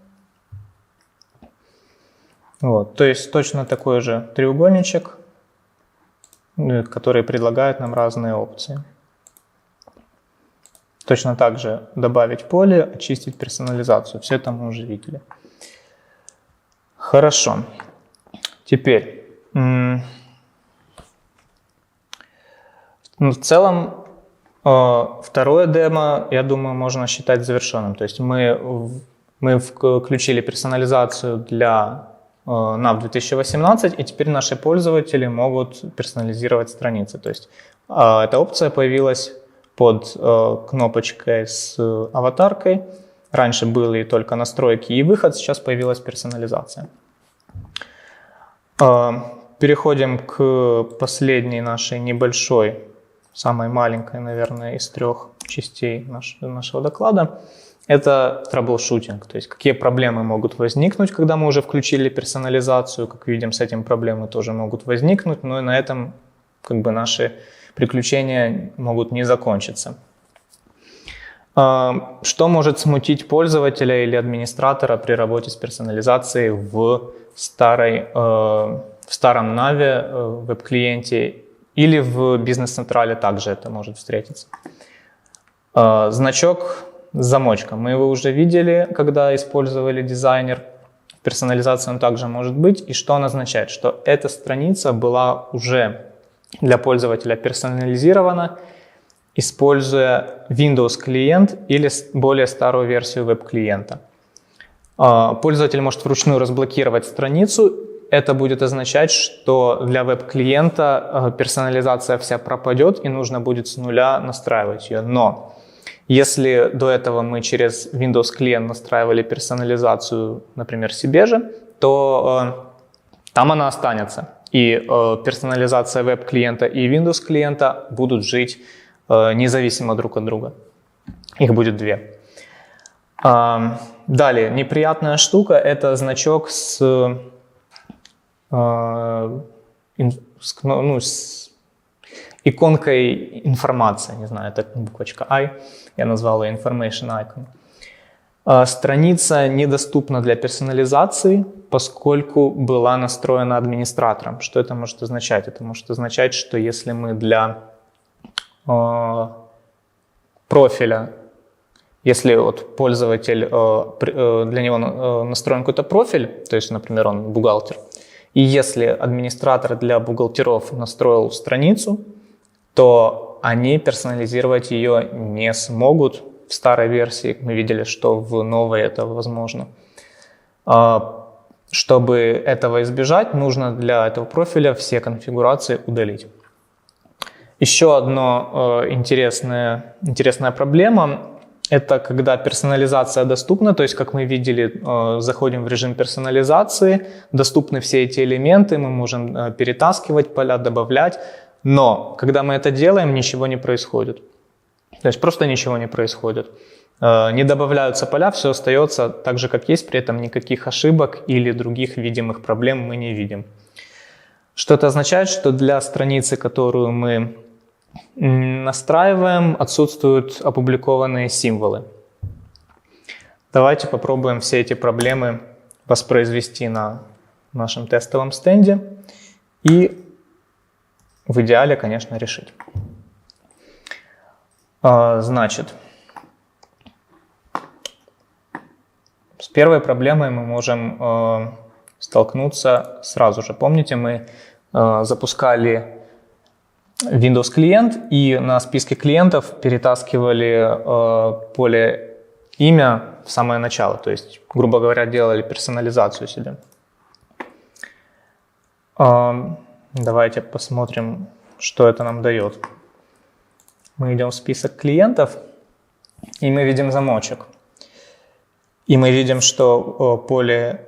Вот, то есть точно такой же треугольничек, который предлагает нам разные опции. Точно так же добавить поле, очистить персонализацию. Все это мы уже видели. Хорошо. Теперь, в целом, второе демо, я думаю, можно считать завершенным. То есть мы включили персонализацию для NAV 2018, и теперь наши пользователи могут персонализировать страницы. То есть эта опция появилась под кнопочкой с аватаркой. Раньше были только настройки и выход, сейчас появилась персонализация. Переходим к последней нашей небольшой самой маленькой, наверное, из 3 частей нашего доклада, это траблшутинг, то есть какие проблемы могут возникнуть, когда мы уже включили персонализацию. Как видим, с этим проблемы тоже могут возникнуть, но и на этом как бы наши приключения могут не закончиться. Что может смутить пользователя или администратора при работе с персонализацией в старом Нави веб-клиенте или в бизнес-централе также это может встретиться? Значок с замочком. Мы его уже видели, когда использовали дизайнер. Персонализация он также может быть. И что он означает? Что эта страница была уже для пользователя персонализирована, используя Windows клиент или более старую версию веб-клиента. Пользователь может вручную разблокировать страницу. Это будет означать, что для веб-клиента персонализация вся пропадет и нужно будет с нуля настраивать ее. Но если до этого мы через Windows клиент настраивали персонализацию, например, себе же, то там она останется. И персонализация веб-клиента и Windows клиента будут жить независимо друг от друга. Их будет 2. Далее, неприятная штука – это значок с иконкой информации. Не знаю, это буквочка I, я назвал ее Information Icon. Страница недоступна для персонализации, поскольку была настроена администратором. Что это может означать? Это может означать, что если мы для профиля, если вот пользователь, для него настроен какой-то профиль, то есть, например, он бухгалтер, и если администратор для бухгалтеров настроил страницу, то они персонализировать ее не смогут. В старой версии мы видели, что в новой это возможно. Чтобы этого избежать, нужно для этого профиля все конфигурации удалить. Еще одна интересная проблема – это когда персонализация доступна, то есть, как мы видели, заходим в режим персонализации, доступны все эти элементы, мы можем перетаскивать поля, добавлять, но когда мы это делаем, ничего не происходит. То есть просто ничего не происходит. Не добавляются поля, все остается так же, как есть, при этом никаких ошибок или других видимых проблем мы не видим. Что это означает? Что для страницы, которую мы настраиваем, отсутствуют опубликованные символы. Давайте попробуем все эти проблемы воспроизвести на нашем тестовом стенде и в идеале, конечно, решить. Значит, с первой проблемой мы можем столкнуться сразу же. Помните, мы запускали Windows клиент и на списке клиентов перетаскивали поле имя в самое начало, то есть, грубо говоря, делали персонализацию себе. Давайте посмотрим, что это нам дает. Мы идем в список клиентов, и мы видим замочек. И мы видим, что поле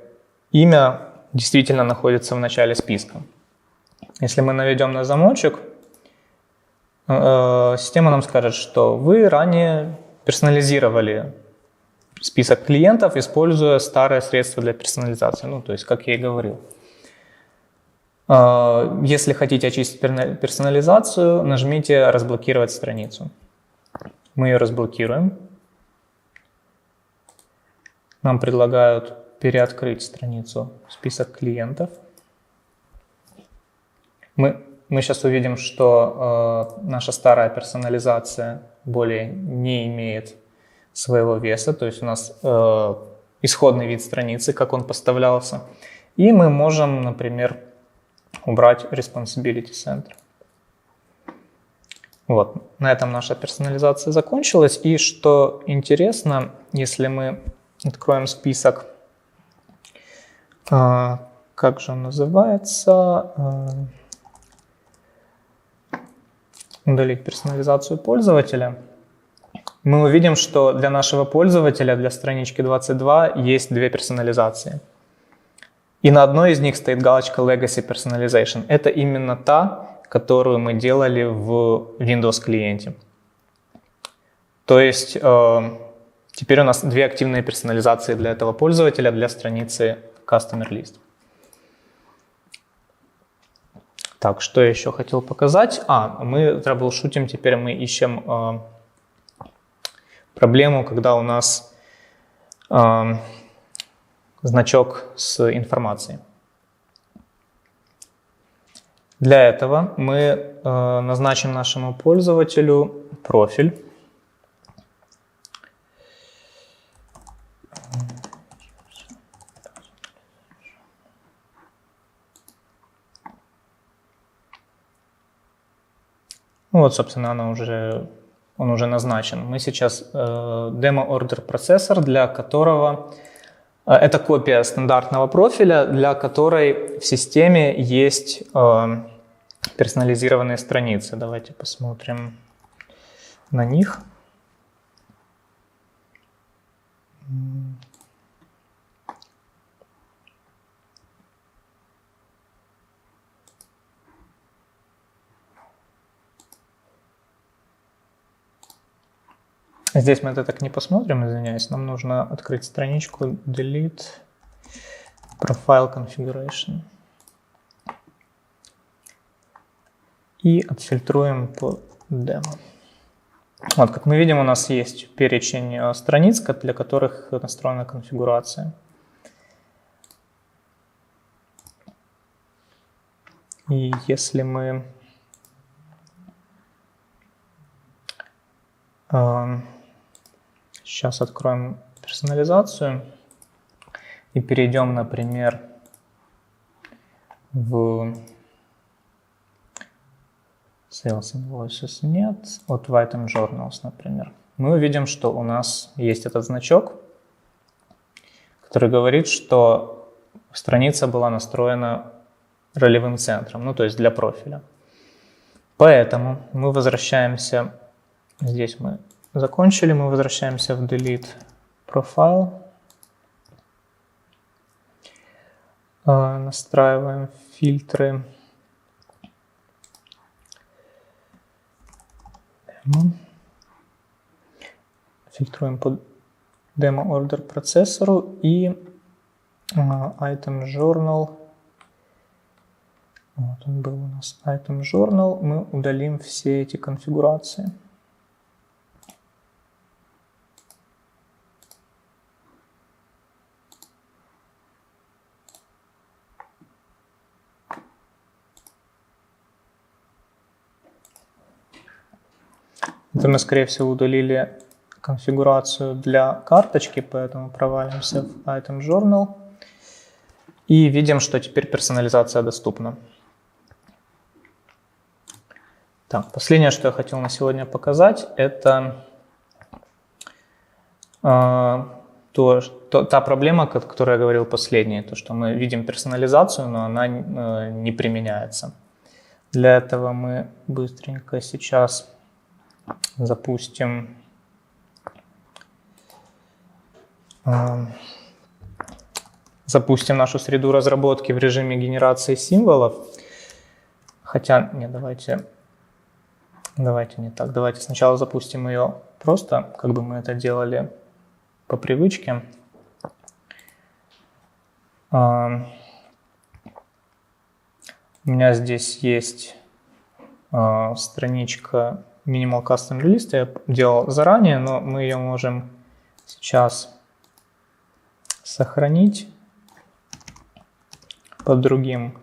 имя действительно находится в начале списка. Если мы наведем на замочек, система нам скажет, что вы ранее персонализировали список клиентов, используя старое средство для персонализации. Ну, то есть, как я и говорил. Если хотите очистить персонализацию, нажмите «Разблокировать страницу». Мы ее разблокируем. Нам предлагают переоткрыть страницу «Список клиентов». Мы сейчас увидим, что наша старая персонализация более не имеет своего веса, то есть у нас исходный вид страницы, как он поставлялся. И мы можем, например, убрать Responsibility Center. Вот, на этом наша персонализация закончилась. И что интересно, если мы откроем список, как же он называется, удалить персонализацию пользователя, мы увидим, что для нашего пользователя, для странички 22, есть 2 персонализации. И на одной из них стоит галочка Legacy Personalization. Это именно та, которую мы делали в Windows клиенте. То есть теперь у нас две активные персонализации для этого пользователя для страницы Customer List. Так, что я еще хотел показать? Мы траблшутим, теперь мы ищем проблему, когда у нас значок с информацией. Для этого мы назначим нашему пользователю профиль. Ну вот, собственно, он уже назначен. Мы сейчас демо-ордер процессор, для которого это копия стандартного профиля, для которой в системе есть персонализированные страницы. Давайте посмотрим на них. Здесь мы это так не посмотрим, извиняюсь. Нам нужно открыть страничку Delete Profile Configuration. И отфильтруем по демо. Вот, как мы видим, у нас есть перечень страниц, для которых настроена конфигурация. И если мы сейчас откроем персонализацию и перейдем, например, в Sales Invoices нет, вот в Item Journals, например. Мы увидим, что у нас есть этот значок, который говорит, что страница была настроена ролевым центром, ну то есть для профиля. Поэтому мы возвращаемся, здесь мы закончили, мы возвращаемся в Delete Profile, настраиваем фильтры, фильтруем по Demo Order процессору и Item Journal. Вот он был у нас, Item Journal. Мы удалим все эти конфигурации. Это мы, скорее всего, удалили конфигурацию для карточки, поэтому провалимся в Item Journal и видим, что теперь персонализация доступна. Так, последнее, что я хотел на сегодня показать, это та проблема, о которой я говорил последней, то, что мы видим персонализацию, но она не применяется. Для этого мы быстренько сейчас запустим нашу среду разработки в режиме генерации символов. Хотя, нет, давайте не так. Давайте сначала запустим ее просто, как бы мы это делали по привычке. У меня здесь есть страничка Minimal Custom List, я делал заранее, но мы ее можем сейчас сохранить под другим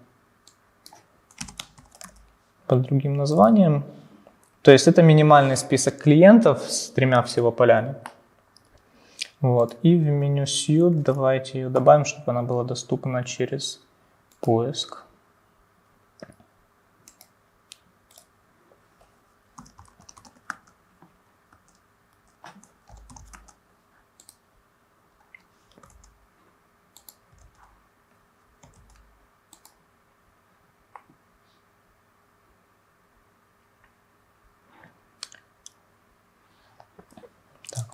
названием. То есть это минимальный список клиентов с 3 всего полями. Вот. И в меню Suite давайте ее добавим, чтобы она была доступна через поиск.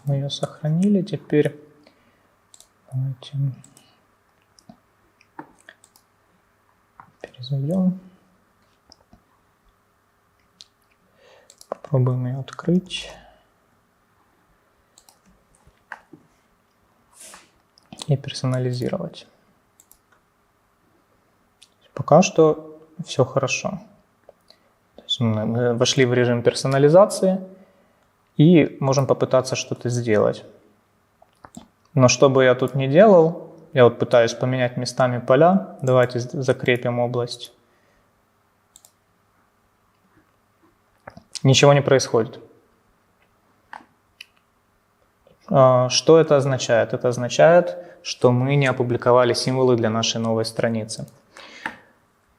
Мы ее сохранили. Теперь давайте перезайдем. Попробуем ее открыть. И персонализировать. Пока что все хорошо. То есть мы вошли в режим персонализации и можем попытаться что-то сделать. Но что бы я тут ни делал, я вот пытаюсь поменять местами поля. Давайте закрепим область. Ничего не происходит. Что это означает? Это означает, что мы не опубликовали символы для нашей новой страницы.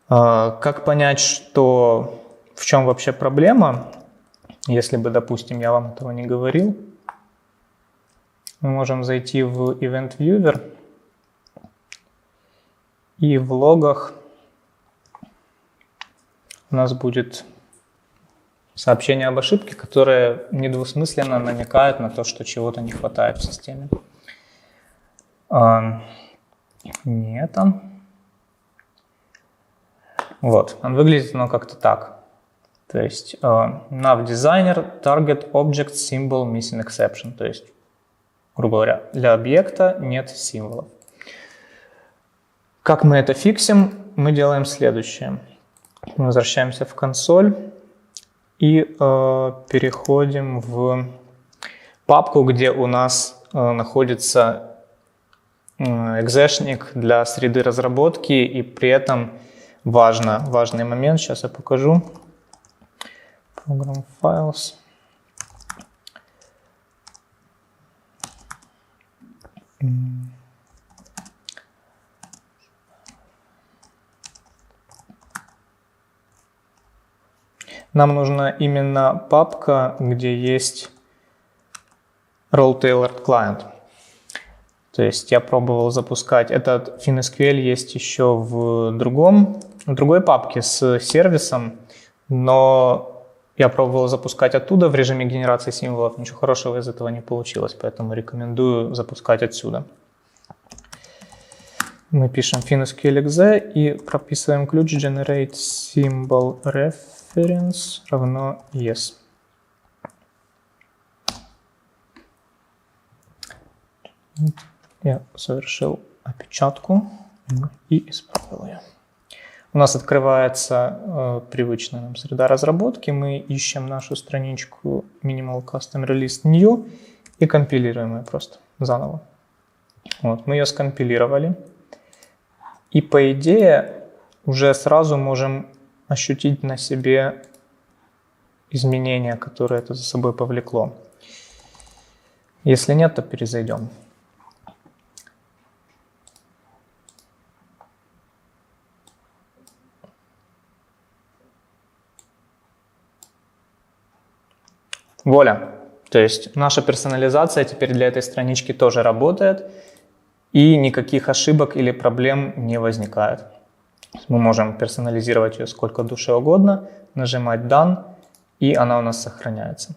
Как понять, в чем вообще проблема? Если бы, допустим, я вам этого не говорил, мы можем зайти в Event Viewer и в логах у нас будет сообщение об ошибке, которое недвусмысленно намекает на то, что чего-то не хватает в системе. Не это. Вот, он выглядит как-то так. То есть nav designer target object symbol missing exception. То есть, грубо говоря, для объекта нет символов. Как мы это фиксим? Мы делаем следующее. Мы возвращаемся в консоль и переходим в папку, где у нас находится экзешник для среды разработки, и при этом важный момент, сейчас я покажу. Program Files. Нам нужна именно папка, где есть Role Tailored Client. То есть я пробовал запускать, этот FinSQL есть еще в другой папке с сервисом, но я пробовал запускать оттуда в режиме генерации символов, ничего хорошего из этого не получилось, поэтому рекомендую запускать отсюда. Мы пишем FinSQL.exe и прописываем ключ generate symbol reference равно yes. Я совершил опечатку и исправил ее. У нас открывается привычная нам среда разработки. Мы ищем нашу страничку Minimal Custom Release New и компилируем ее просто заново. Вот, мы ее скомпилировали. И по идее уже сразу можем ощутить на себе изменения, которые это за собой повлекло. Если нет, то перезайдем. Вуаля! То есть наша персонализация теперь для этой странички тоже работает, и никаких ошибок или проблем не возникает. Мы можем персонализировать ее сколько душе угодно, нажимать Done, и она у нас сохраняется.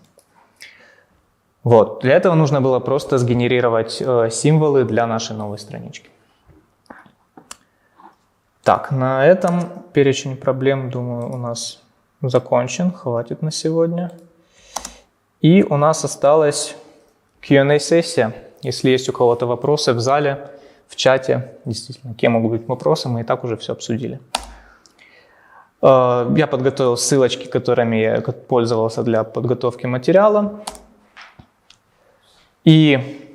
Вот. Для этого нужно было просто сгенерировать символы для нашей новой странички. Так, на этом перечень проблем, думаю, у нас закончен, хватит на сегодня. И у нас осталась Q&A-сессия. Если есть у кого-то вопросы в зале, в чате, действительно, какие могут быть вопросы, мы и так уже все обсудили. Я подготовил ссылочки, которыми я пользовался для подготовки материала. И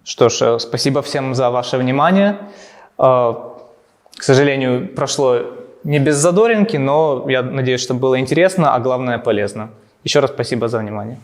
что ж, спасибо всем за ваше внимание. К сожалению, прошло не без задоринки, но я надеюсь, что было интересно, а главное полезно. Еще раз спасибо за внимание.